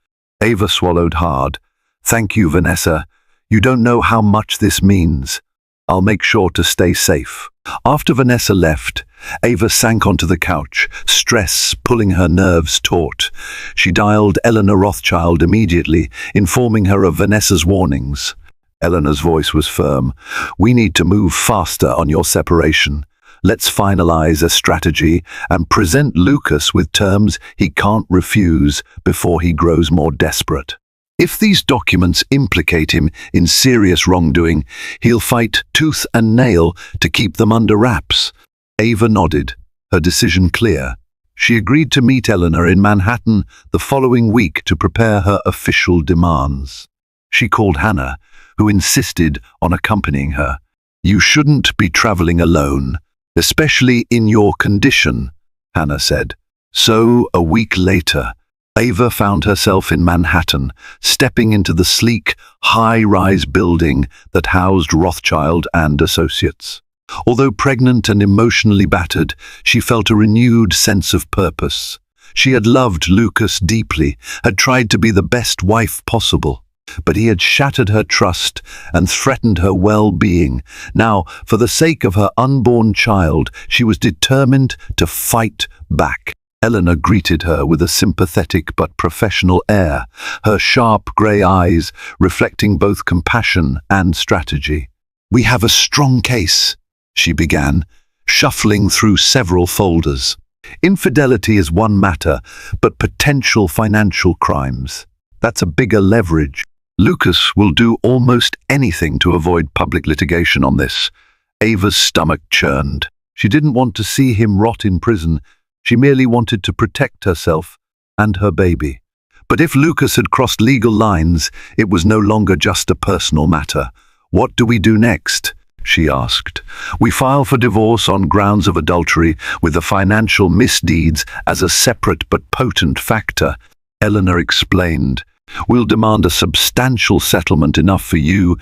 Ava swallowed hard. "Thank you, Vanessa. You don't know how much this means. I'll make sure to stay safe." After Vanessa left, Ava sank onto the couch, stress pulling her nerves taut. She dialed Eleanor Rothschild immediately, informing her of Vanessa's warnings. Eleanor's voice was firm. "We need to move faster on your separation. Let's finalize a strategy and present Lucas with terms he can't refuse before he grows more desperate. If these documents implicate him in serious wrongdoing, he'll fight tooth and nail to keep them under wraps." Ava nodded, her decision clear. She agreed to meet Eleanor in Manhattan the following week to prepare her official demands. She called Hannah, who insisted on accompanying her. "You shouldn't be traveling alone, especially in your condition," Hannah said. So, a week later, Ava found herself in Manhattan, stepping into the sleek, high-rise building that housed Rothschild and Associates. Although pregnant and emotionally battered, she felt a renewed sense of purpose. She had loved Lucas deeply, had tried to be the best wife possible, but he had shattered her trust and threatened her well-being. Now, for the sake of her unborn child, she was determined to fight back. Eleanor greeted her with a sympathetic but professional air, her sharp grey eyes reflecting both compassion and strategy. "We have a strong case," she began, shuffling through several folders. "Infidelity is one matter, but potential financial crimes, that's a bigger leverage. Lucas will do almost anything to avoid public litigation on this." Ava's stomach churned. She didn't want to see him rot in prison. She merely wanted to protect herself and her baby. But if Lucas had crossed legal lines, it was no longer just a personal matter. "What do we do next?" she asked. "We file for divorce on grounds of adultery, with the financial misdeeds as a separate but potent factor," Eleanor explained. "We'll demand a substantial settlement, enough for you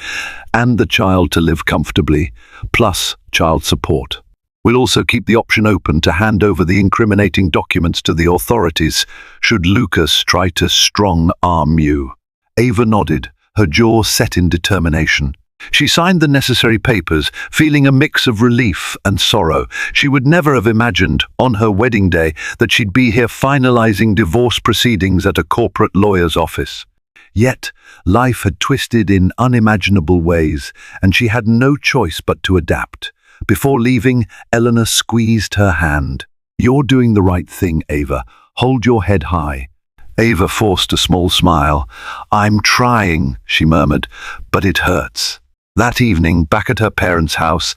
and the child to live comfortably, plus child support. We'll also keep the option open to hand over the incriminating documents to the authorities, should Lucas try to strong-arm you." Ava nodded, her jaw set in determination. She signed the necessary papers, feeling a mix of relief and sorrow. She would never have imagined, on her wedding day, that she'd be here finalizing divorce proceedings at a corporate lawyer's office. Yet, life had twisted in unimaginable ways, and she had no choice but to adapt. Before leaving, Eleanor squeezed her hand. "You're doing the right thing, Ava. Hold your head high." Ava forced a small smile. "I'm trying," she murmured, "but it hurts." That evening, back at her parents' house,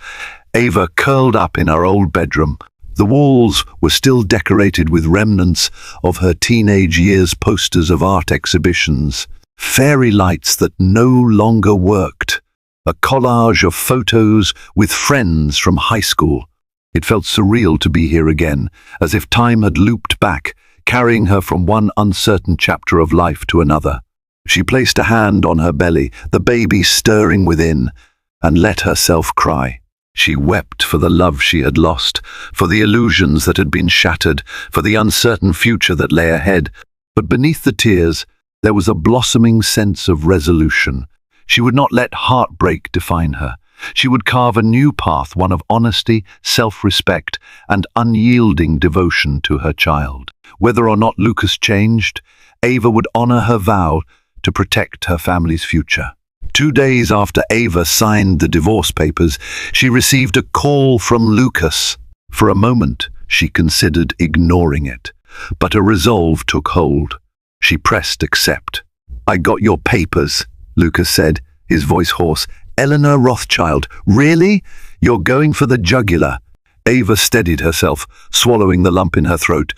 Ava curled up in her old bedroom. The walls were still decorated with remnants of her teenage years' posters of art exhibitions, fairy lights that no longer worked, a collage of photos with friends from high school. It felt surreal to be here again, as if time had looped back, carrying her from one uncertain chapter of life to another. She placed a hand on her belly, the baby stirring within, and let herself cry. She wept for the love she had lost, for the illusions that had been shattered, for the uncertain future that lay ahead. But beneath the tears, there was a blossoming sense of resolution. She would not let heartbreak define her. She would carve a new path, one of honesty, self-respect, and unyielding devotion to her child. Whether or not Lucas changed, Ava would honor her vow to protect her family's future. 2 days after Ava signed the divorce papers, she received a call from Lucas. For a moment, she considered ignoring it, but a resolve took hold. She pressed accept. "I got your papers," Lucas said, his voice hoarse. "Eleanor Rothschild, really? You're going for the jugular." Ava steadied herself, swallowing the lump in her throat.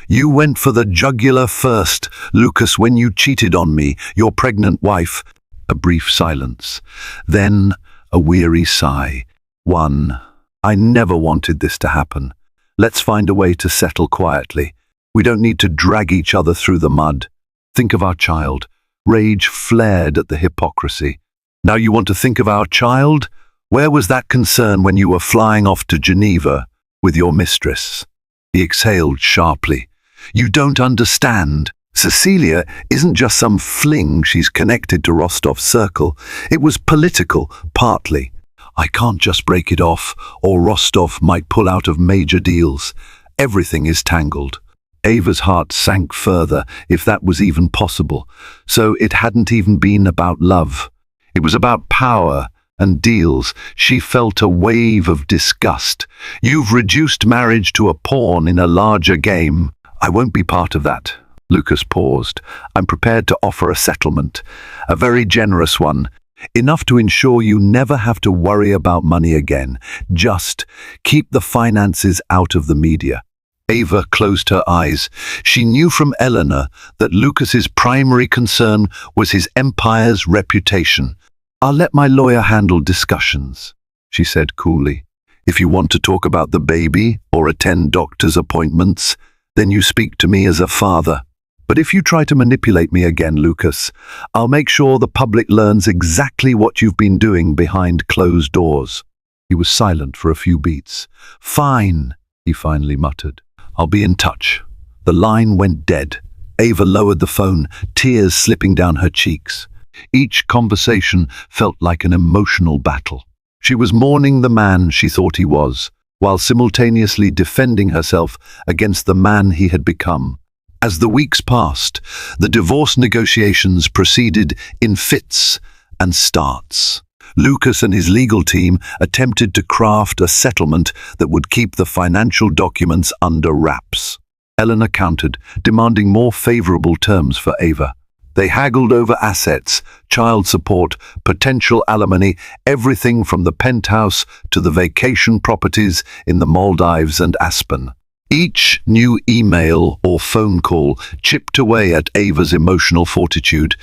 "You went for the jugular first, Lucas, when you cheated on me, your pregnant wife." A brief silence. Then a weary sigh. I never wanted this to happen. Let's find a way to settle quietly. We don't need to drag each other through the mud. Think of our child." Rage flared at the hypocrisy. "Now you want to think of our child? Where was that concern when you were flying off to Geneva with your mistress?" He exhaled sharply. "You don't understand. Cecilia isn't just some fling she's connected to Rostov's circle. It was political, partly. I can't just break it off, or Rostov might pull out of major deals. Everything is tangled." Ava's heart sank further, if that was even possible. So it hadn't even been about love. It was about power and deals. She felt a wave of disgust. "You've reduced marriage to a pawn in a larger game. I won't be part of that." Lucas paused. "I'm prepared to offer a settlement, a very generous one, enough to ensure you never have to worry about money again. Just keep the finances out of the media." Ava closed her eyes. She knew from Eleanor that Lucas's primary concern was his empire's reputation. "I'll let my lawyer handle discussions," she said coolly. "If you want to talk about the baby or attend doctor's appointments, then you speak to me as a father. But if you try to manipulate me again, Lucas, I'll make sure the public learns exactly what you've been doing behind closed doors." He was silent for a few beats. "Fine," he finally muttered. "I'll be in touch." The line went dead. Ava lowered the phone, tears slipping down her cheeks. Each conversation felt like an emotional battle. She was mourning the man she thought he was, while simultaneously defending herself against the man he had become. As the weeks passed, the divorce negotiations proceeded in fits and starts. Lucas and his legal team attempted to craft a settlement that would keep the financial documents under wraps. Eleanor countered, demanding more favorable terms for Ava. They haggled over assets, child support, potential alimony, everything from the penthouse to the vacation properties in the Maldives and Aspen. Each new email or phone call chipped away at Ava's emotional fortitude,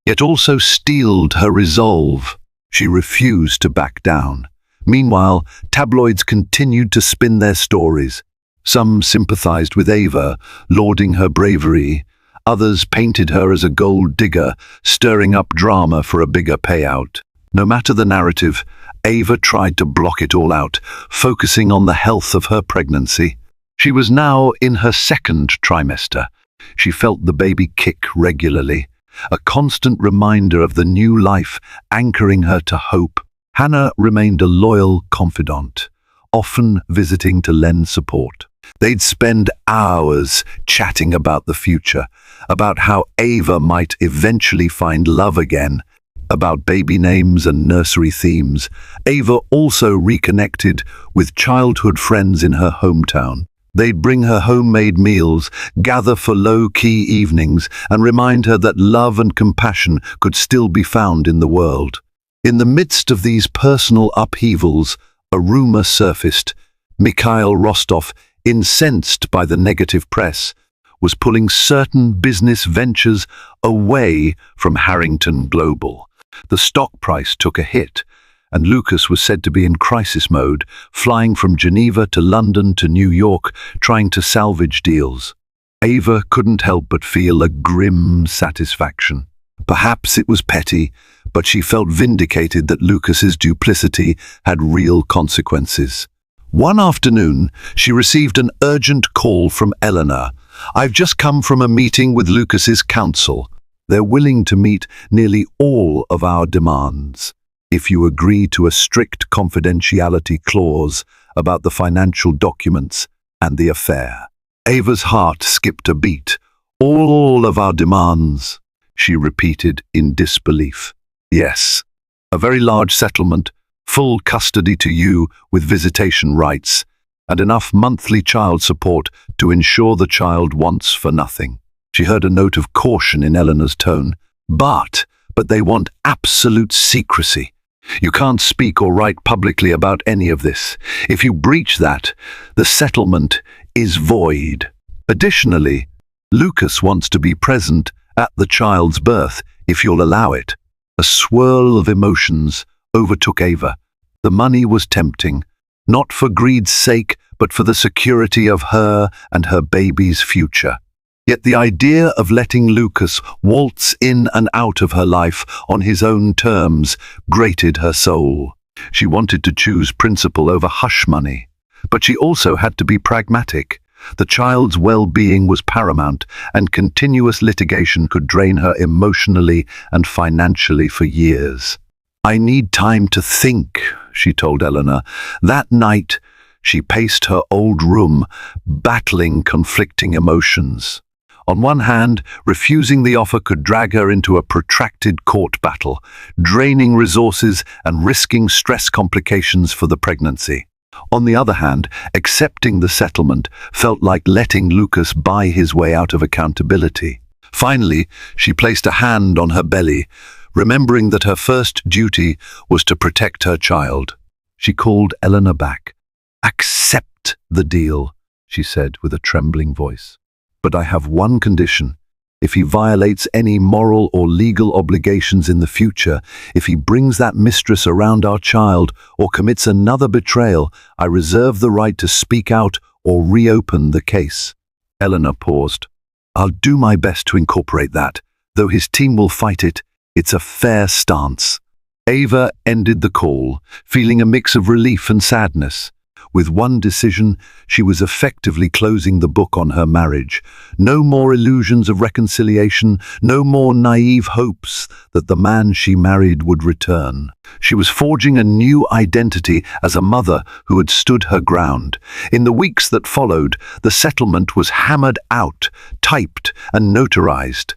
yet also steeled her resolve. She refused to back down. Meanwhile, tabloids continued to spin their stories. Some sympathized with Ava, lauding her bravery. Others painted her as a gold digger, stirring up drama for a bigger payout. No matter the narrative, Ava tried to block it all out, focusing on the health of her pregnancy. She was now in her second trimester. She felt the baby kick regularly, a constant reminder of the new life anchoring her to hope. Hannah remained a loyal confidant, often visiting to lend support. They'd spend hours chatting about the future, about how Ava might eventually find love again, about baby names and nursery themes. Ava also reconnected with childhood friends in her hometown. They'd bring her homemade meals, gather for low-key evenings, and remind her that love and compassion could still be found in the world. In the midst of these personal upheavals, a rumor surfaced. Mikhail Rostov, incensed by the negative press, was pulling certain business ventures away from Harrington Global. The stock price took a hit, and Lucas was said to be in crisis mode, flying from Geneva to London to New York, trying to salvage deals. Ava couldn't help but feel a grim satisfaction. Perhaps it was petty, but she felt vindicated that Lucas's duplicity had real consequences. One afternoon, she received an urgent call from Eleanor. "I've just come from a meeting with Lucas's counsel. They're willing to meet nearly all of our demands, if you agree to a strict confidentiality clause about the financial documents and the affair." Ava's heart skipped a beat. "All of our demands," she repeated in disbelief. "Yes, a very large settlement, full custody to you with visitation rights, and enough monthly child support to ensure the child wants for nothing." She heard a note of caution in Eleanor's tone. But they want absolute secrecy. You can't speak or write publicly about any of this. If you breach that, the settlement is void. Additionally, Lucas wants to be present at the child's birth, if you'll allow it. A swirl of emotions overtook Ava. The money was tempting, not for greed's sake, but for the security of her and her baby's future. Yet the idea of letting Lucas waltz in and out of her life on his own terms grated her soul. She wanted to choose principle over hush money, but she also had to be pragmatic. The child's well-being was paramount, and continuous litigation could drain her emotionally and financially for years. "I need time to think," she told Eleanor. That night, she paced her old room, battling conflicting emotions. On one hand, refusing the offer could drag her into a protracted court battle, draining resources and risking stress complications for the pregnancy. On the other hand, accepting the settlement felt like letting Lucas buy his way out of accountability. Finally, she placed a hand on her belly, remembering that her first duty was to protect her child. She called Eleanor back. "Accept the deal," she said with a trembling voice. "But I have one condition. If he violates any moral or legal obligations in the future, if he brings that mistress around our child or commits another betrayal, I reserve the right to speak out or reopen the case." Eleanor paused. "I'll do my best to incorporate that. Though his team will fight it, it's a fair stance." Ava ended the call, feeling a mix of relief and sadness. With one decision, she was effectively closing the book on her marriage. No more illusions of reconciliation, no more naive hopes that the man she married would return. She was forging a new identity as a mother who had stood her ground. In the weeks that followed, the settlement was hammered out, typed and notarized.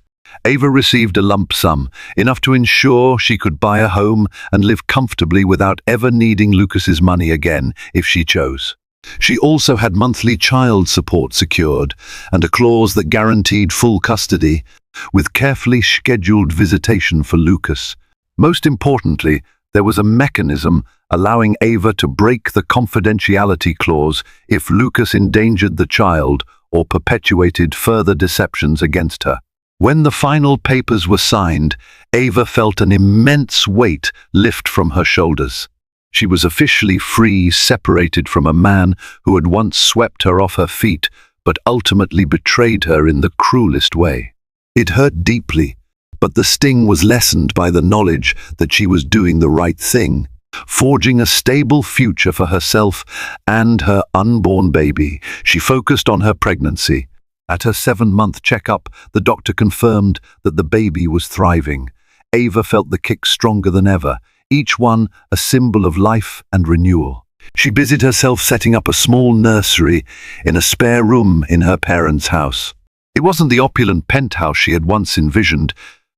Ava received a lump sum, enough to ensure she could buy a home and live comfortably without ever needing Lucas's money again if she chose. She also had monthly child support secured and a clause that guaranteed full custody, with carefully scheduled visitation for Lucas. Most importantly, there was a mechanism allowing Ava to break the confidentiality clause if Lucas endangered the child or perpetuated further deceptions against her. When the final papers were signed, Ava felt an immense weight lift from her shoulders. She was officially free, separated from a man who had once swept her off her feet, but ultimately betrayed her in the cruelest way. It hurt deeply, but the sting was lessened by the knowledge that she was doing the right thing, forging a stable future for herself and her unborn baby. She focused on her pregnancy. At her 7-month checkup, the doctor confirmed that the baby was thriving. Ava felt the kick stronger than ever, each one a symbol of life and renewal. She busied herself setting up a small nursery in a spare room in her parents' house. It wasn't the opulent penthouse she had once envisioned,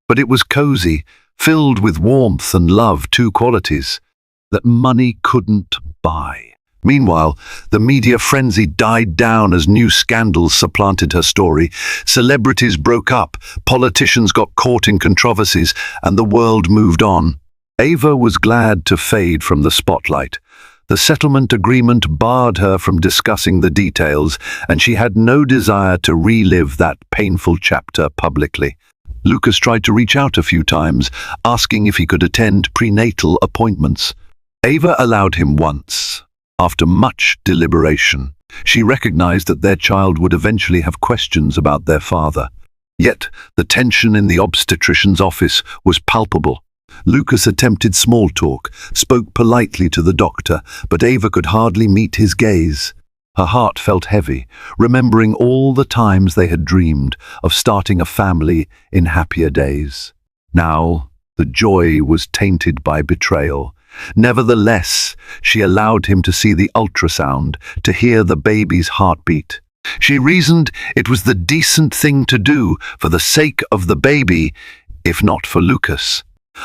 but it was cozy, filled with warmth and love, two qualities that money couldn't buy. Meanwhile, the media frenzy died down as new scandals supplanted her story. Celebrities broke up, politicians got caught in controversies, and the world moved on. Ava was glad to fade from the spotlight. The settlement agreement barred her from discussing the details, and she had no desire to relive that painful chapter publicly. Lucas tried to reach out a few times, asking if he could attend prenatal appointments. Ava allowed him once. After much deliberation, she recognized that their child would eventually have questions about their father. Yet, the tension in the obstetrician's office was palpable. Lucas attempted small talk, spoke politely to the doctor, but Ava could hardly meet his gaze. Her heart felt heavy, remembering all the times they had dreamed of starting a family in happier days. Now, the joy was tainted by betrayal. Nevertheless, she allowed him to see the ultrasound, to hear the baby's heartbeat. She reasoned it was the decent thing to do for the sake of the baby, if not for Lucas.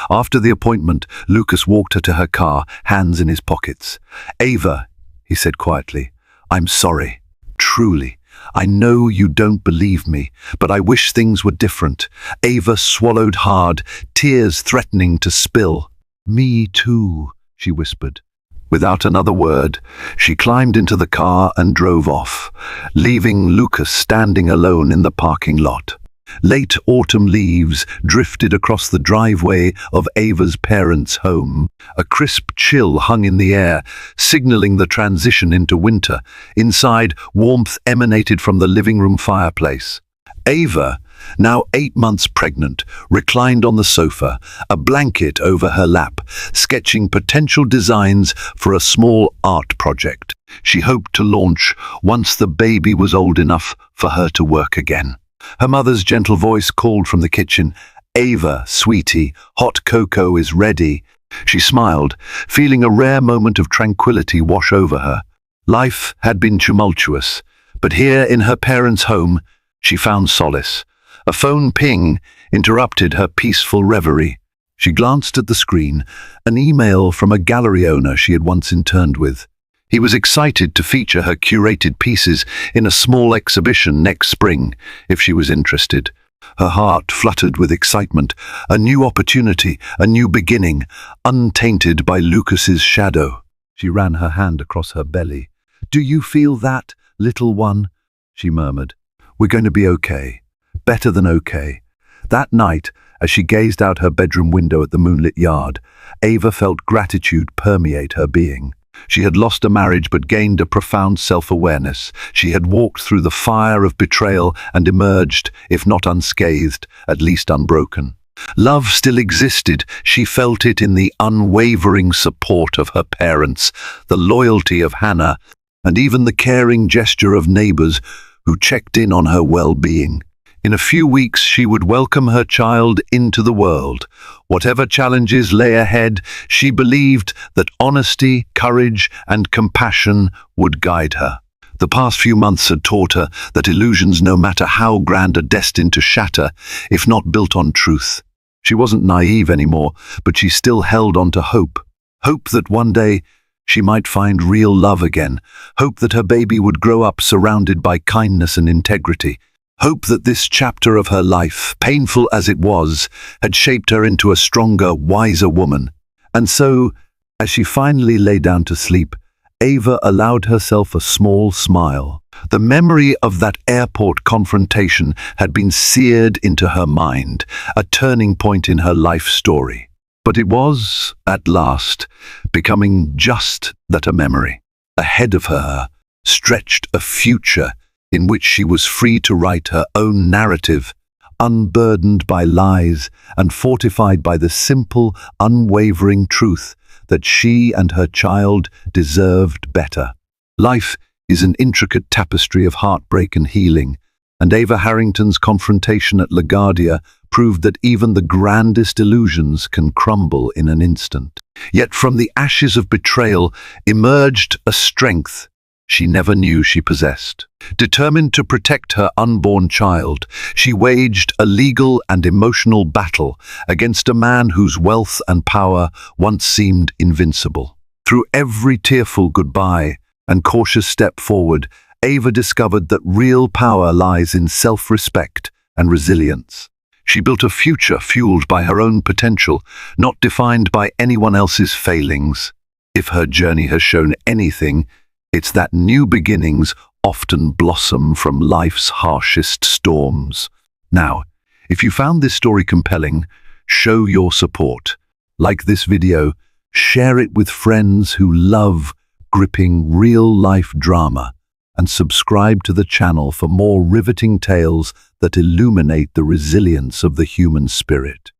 After the appointment, Lucas walked her to her car, hands in his pockets. "Ava," he said quietly, "I'm sorry. Truly. I know you don't believe me, but I wish things were different." Ava swallowed hard, tears threatening to spill. "Me too," she whispered. Without another word, she climbed into the car and drove off, leaving Lucas standing alone in the parking lot. Late autumn leaves drifted across the driveway of Ava's parents' home. A crisp chill hung in the air, signaling the transition into winter. Inside, warmth emanated from the living room fireplace. Ava, now 8 months pregnant, reclined on the sofa, a blanket over her lap, sketching potential designs for a small art project she hoped to launch once the baby was old enough for her to work again. Her mother's gentle voice called from the kitchen, "Ava, sweetie, hot cocoa is ready." She smiled, feeling a rare moment of tranquility wash over her. Life had been tumultuous, but here in her parents' home, she found solace. A phone ping interrupted her peaceful reverie. She glanced at the screen, an email from a gallery owner she had once interned with. He was excited to feature her curated pieces in a small exhibition next spring, if she was interested. Her heart fluttered with excitement, a new opportunity, a new beginning, untainted by Lucas's shadow. She ran her hand across her belly. "Do you feel that? "Little one," she murmured, "we're going to be okay. Better than okay." That night, as she gazed out her bedroom window at the moonlit yard, Ava felt gratitude permeate her being. She had lost a marriage but gained a profound self-awareness. She had walked through the fire of betrayal and emerged, if not unscathed, at least unbroken. Love still existed. She felt it in the unwavering support of her parents, the loyalty of Hannah, and even the caring gesture of neighbors who checked in on her well-being. In a few weeks, she would welcome her child into the world. Whatever challenges lay ahead, she believed that honesty, courage, and compassion would guide her. The past few months had taught her that illusions, no matter how grand, are destined to shatter, if not built on truth. She wasn't naive anymore, but she still held on to hope. Hope that one day she might find real love again. Hope that her baby would grow up surrounded by kindness and integrity. Hope that this chapter of her life, painful as it was, had shaped her into a stronger, wiser woman. And so, as she finally lay down to sleep, Ava allowed herself a small smile. The memory of that airport confrontation had been seared into her mind, a turning point in her life story. But it was, at last, becoming just that, a memory. Ahead of her stretched a future in which she was free to write her own narrative, unburdened by lies and fortified by the simple, unwavering truth that she and her child deserved better. Life is an intricate tapestry of heartbreak and healing, and Ava Harrington's confrontation at LaGuardia proved that even the grandest illusions can crumble in an instant. Yet from the ashes of betrayal emerged a strength she never knew she possessed. Determined to protect her unborn child, she waged a legal and emotional battle against a man whose wealth and power once seemed invincible. Through every tearful goodbye and cautious step forward, Ava discovered that real power lies in self-respect and resilience. She built a future fueled by her own potential, not defined by anyone else's failings. If her journey has shown anything, it's that new beginnings often blossom from life's harshest storms. Now, if you found this story compelling, show your support. Like this video, share it with friends who love gripping real-life drama, and subscribe to the channel for more riveting tales that illuminate the resilience of the human spirit.